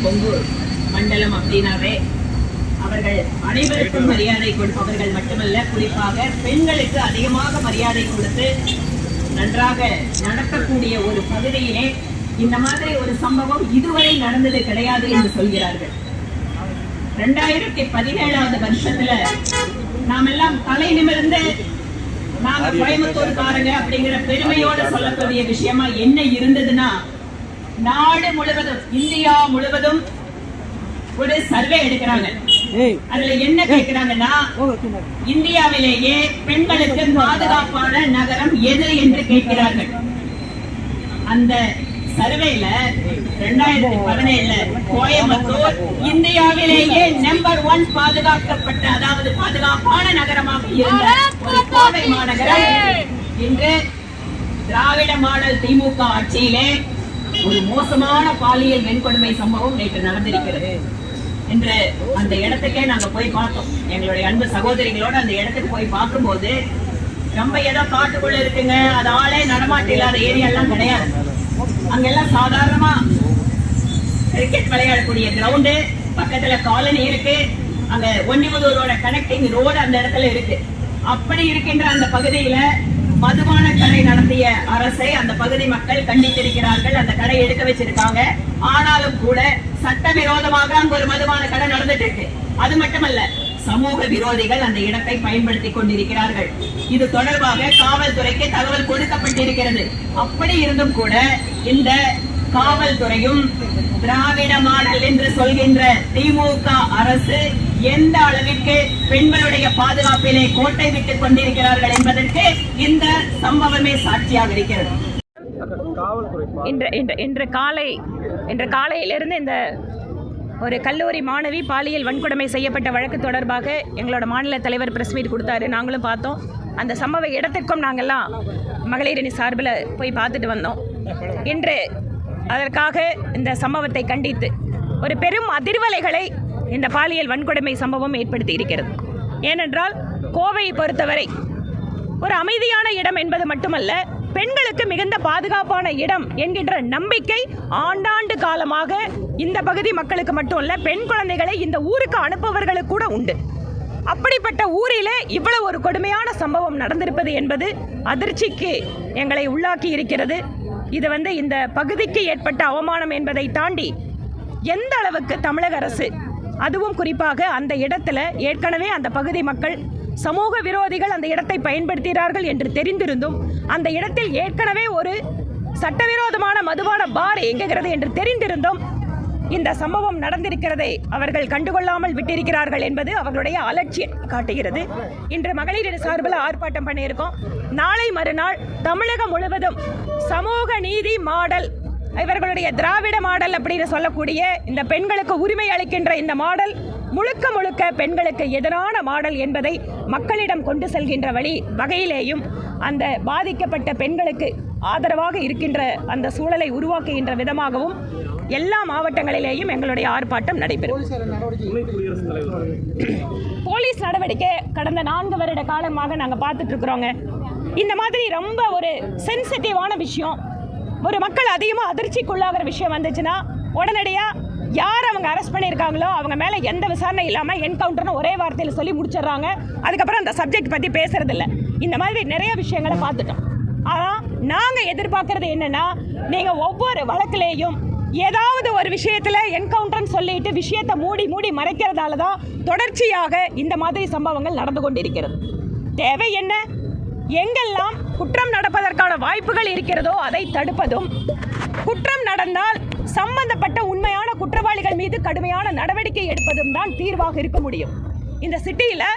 கொங்கூர் மண்டலம் அப்படின்னாவே அவர்கள் அனைவருக்கும் மரியாதை கொடுப்பவர்கள் மட்டுமல்ல, குறிப்பாக பெண்களுக்கு அதிகமாக மரியாதை கொடுத்து நன்றாக நடக்கக்கூடிய ஒரு பகுதியிலே இந்த மாதிரி ஒரு சம்பவம் இதுவரை நடந்தது கிடையாது என்று சொல்கிறார்கள். 2017 வருஷத்துல நாம் எல்லாம் தலை நிமிர்ந்து நாங்க கோயம்புத்தூர்காரங்க அப்படிங்கிற பெருமையோட சொல்லக்கூடிய விஷயமா என்ன இருந்ததுன்னா, நாடு முழுவதும் இந்தியா முழுவதும் ஒரு சர்வே எடுக்கிறாங்க. அதுல என்ன கேட்கிறாங்கன்னா, இந்தியாவிலேயே பெண்களுக்கு பாதுகாப்பான நகரம் எது என்று கேட்கிறார்கள். அந்த சர்வேல 2017 கோயம்புத்தூர் இந்தியாவிலேயே நம்பர் 1 பாதுகாக்கப்பட்ட, அதாவது பாதுகாப்பான நகரமாக இருந்த ஒரு கோவை மாநகரம் இன்று திராவிட மாடல் திமுக ஆட்சியிலே ஒரு மோசமான பாலியல் வன்கொடுமை சம்பவம் நேற்று நடந்திருக்கிறது என்று அந்த இடத்துக்கே நாங்க போய் பார்த்தோம். எங்களுடைய அன்பு சகோதரிகளோட அந்த இடத்துக்கு போய் பார்க்கும்போது ரொம்ப ஏதோ காட்டுக்குள்ள இருக்குங்க, அது ஆளே நடமாட்டம் இல்லாத ஏரியா எல்லாம் கிடையாது. அங்கெல்லாம் சாதாரணமா கிரிக்கெட் விளையாடக்கூடிய கிரவுண்டு, பக்கத்துல காலனி இருக்கு, அங்க ஒன்னிமுதூரோட கனெக்டிங் ரோடு அந்த இடத்துல இருக்கு. அப்படி இருக்கின்ற அந்த பகுதியில மதுபான கடை நடத்திய அரசை அந்த பகுதி மக்கள் கண்டித்திருக்கிறார்கள். அந்த கடை எடுக்க வச்சிருக்காங்க. ஆனாலும் கூட சட்டவிரோதமாக அங்கு ஒரு மதுபான கடை நடந்துட்டு இருக்கு. அது மட்டுமல்ல, சமூக விரோதிகள் அந்த இடத்தை பயன்படுத்தி கொண்டிருக்கிறார்கள். இது தொடர்பாக காவல்துறைக்கு தகவல் கொடுக்கப்பட்டிருக்கிறது. அப்படி இருந்தும் கூட இந்த காவல்துறையும் திராவிட மாடல் என்று சொல்கின்ற திமுக அரசு எந்த அளவிற்கு பெண்களுடைய பாதுகாப்பிலே கோட்டை விட்டுக் கொண்டிருக்கிறார்கள் என்பதற்கு இந்த சம்பவமே சாட்சியாக இருக்கிறது. இன்று காலையிலிருந்து இந்த ஒரு கல்லூரி மாணவி பாலியல் வன்கொடுமை செய்யப்பட்ட வழக்கு தொடர்பாக எங்களோட மாநில தலைவர் பிரஸ் மீட் கொடுத்தாரு. நாங்களும் பார்த்தோம். அந்த சம்பவ இடத்திற்கும் நாங்கள்லாம் மகளிரணி சார்பில் போய் பார்த்துட்டு வந்தோம். இன்று அதற்காக இந்த சம்பவத்தை கண்டித்து ஒரு பெரும் அதிர்வலைகளை இந்த பாலியல் வன்கொடுமை சம்பவம் ஏற்படுத்தி இருக்கிறது. ஏனென்றால் கோவையை பொறுத்தவரை ஒரு அமைதியான இடம் என்பது மட்டுமல்ல, பெண்களுக்கு மிகுந்த பாதுகாப்பான இடம் என்கின்ற நம்பிக்கை ஆண்டாண்டு காலமாக இந்த பகுதி மக்களுக்கு மட்டும் இல்ல, பெண் குழந்தைகளை இந்த ஊருக்கு அனுப்புபவர்களுக்கு கூட உண்டு. அப்படிப்பட்ட ஊரிலே இவ்வளவு ஒரு கொடுமையான சம்பவம் நடந்திருப்பது என்பது அதிர்ச்சிக்கு எங்களை உள்ளாக்கி இருக்கிறது. இது இந்த பகுதிக்கு ஏற்பட்ட அவமானம் என்பதை தாண்டி எந்த அளவுக்கு தமிழக அரசு, அதுவும் குறிப்பாக அந்த இடத்துல ஏற்கனவே அந்த பகுதி மக்கள் சமூக விரோதிகள் அந்த இடத்தை பயன்படுத்துகிறார்கள் என்று தெரிந்திருந்தும், அந்த இடத்தில் ஏற்கனவே ஒரு சட்டவிரோதமான மதுபான பார் இயங்குகிறது என்று தெரிந்திருந்தும் இந்த சம்பவம் நடந்திருக்கிறதை அவர்கள் கண்டுகொள்ளாமல் விட்டிருக்கிறார்கள் என்பது அவர்களுடைய அலட்சியம் காட்டுகிறது. இன்று மகளிர் சார்பில் ஆர்ப்பாட்டம் பண்ணியிருக்கோம். நாளை மறுநாள் தமிழகம் முழுவதும் சமூக நீதி மாடல், இவர்களுடைய திராவிட மாடல் அப்படின்னு சொல்லக்கூடிய இந்த பெண்களுக்கு உரிமை அளிக்கின்ற இந்த மாடல் முழுக்க முழுக்க பெண்களுக்கு எதிரான மாடல் என்பதை மக்களிடம் கொண்டு செல்கின்ற வகையிலேயும் அந்த பாதிக்கப்பட்ட பெண்களுக்கு ஆதரவாக இருக்கின்ற அந்த சூழலை உருவாக்குகின்ற விதமாகவும் எல்லா மாவட்டங்களிலேயும் எங்களுடைய ஆர்ப்பாட்டம் நடைபெறும். போலீஸ் நடவடிக்கை கடந்த 4 வருட காலமாக நாங்கள் பார்த்துட்டு இருக்கிறோங்க. இந்த மாதிரி ரொம்ப ஒரு சென்சிட்டிவான விஷயம், ஒரு மக்கள் அதிகமாக அதிர்ச்சிக்குள்ளாகிற விஷயம் வந்துச்சுன்னா உடனடியாக யார் அவங்க அரெஸ்ட் பண்ணியிருக்காங்களோ அவங்க மேலே எந்த விசாரணை இல்லாமல் என்கவுண்டர்னு ஒரே வார்த்தையில் சொல்லி முடிச்சிடுறாங்க. அதுக்கப்புறம் அந்த சப்ஜெக்ட் பற்றி பேசுறதில்ல. இந்த மாதிரி நிறைய விஷயங்களை பார்த்துட்டோம். ஆனால் நாங்கள் எதிர்பார்க்கறது என்னென்னா, நீங்கள் ஒவ்வொரு வழக்கிலேயும் ஏதாவது ஒரு விஷயத்தில் என்கவுண்டர்னு சொல்லிட்டு விஷயத்தை மூடி மறைக்கிறதால தான் தொடர்ச்சியாக இந்த மாதிரி சம்பவங்கள் நடந்து கொண்டிருக்கிறது. தேவை என்ன? எங்கெல்லாம் குற்றம் நடப்பதற்கான வாய்ப்புகள் இருக்கிறதோ அதை தடுப்பதும், குற்றம் நடந்தால் சம்பந்தப்பட்ட உண்மையான குற்றவாளிகள் மீது கடுமையான நடவடிக்கை எடுப்பதும் தான் தீர்வாக இருக்க முடியும். இந்த சிட்டியில்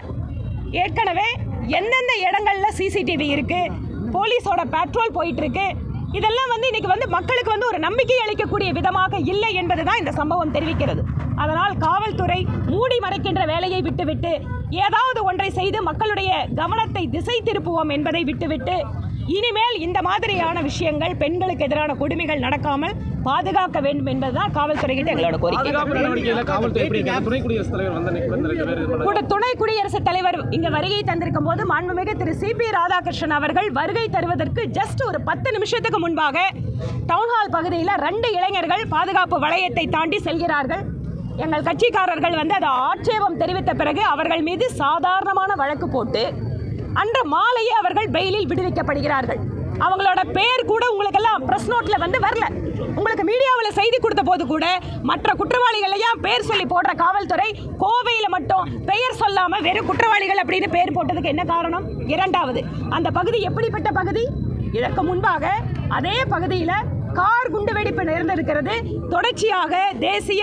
ஏற்கனவே எந்தெந்த இடங்கள்ல சிசிடிவி இருக்கு, போலீஸோட பேட்ரோல் போயிட்டு இருக்கு, இதெல்லாம் இன்னைக்கு மக்களுக்கு ஒரு நம்பிக்கை அளிக்கக்கூடிய விதமாக இல்லை என்பதுதான் இந்த சம்பவம் தெரிவிக்கிறது. அதனால் காவல்துறை மூடி மறைக்கின்ற வேலையை விட்டுவிட்டு ஏதாவது ஒன்றை செய்து மக்களுடைய கவனத்தை திசை திருப்புவோம் என்பதை விட்டுவிட்டு இனிமேல் இந்த மாதிரியான விஷயங்கள் பெண்களுக்கு எதிரான கொடுமைகள் நடக்காமல் பாதுகாக்க வேண்டும் என்பதுதான் காவல்துறைகிட்ட எங்களோட கோரிக்கை. துணை குடியரசுத் தலைவர் இங்க வருகை தந்திருக்கும் போது மாண்புமிகு திரு CP ராதாகிருஷ்ணன் அவர்கள் வருகை தருவதற்கு ஜஸ்ட் ஒரு 10 நிமிஷத்துக்கு முன்பாக டவுன்ஹால் பகுதியில் 2 இளைஞர்கள் பாதுகாப்பு வளையத்தை தாண்டி செல்கிறார்கள். எங்கள் கட்சிக்காரர்கள் அதை ஆட்சேபம் தெரிவித்த பிறகு அவர்கள் மீது சாதாரணமான வழக்கு போட்டு அன்று மாலையே அவர்கள் பெயிலில் விடுவிக்கப்படுகிறார்கள். அவங்களோட பேர் கூட உங்களுக்கெல்லாம் பிரஸ் நோட்ல வரல. உங்களுக்கு மீடியாவில் செய்தி கொடுத்த போது கூட மற்ற குற்றவாளிகளையும் பேர் சொல்லி போடுற காவல்துறை கோவையில் மட்டும் பெயர் சொல்லாம வெறும் குற்றவாளிகள் அப்படின்னு பேர் போட்டதுக்கு என்ன காரணம்? இரண்டாவது, அந்த பகுதி எப்படிப்பட்ட பகுதி? இதற்கு முன்பாக அதே பகுதியில் கார் குண்டுவெடிப்பு நேர்ந்திருக்கிறது. தொடர்ச்சியாக தேசிய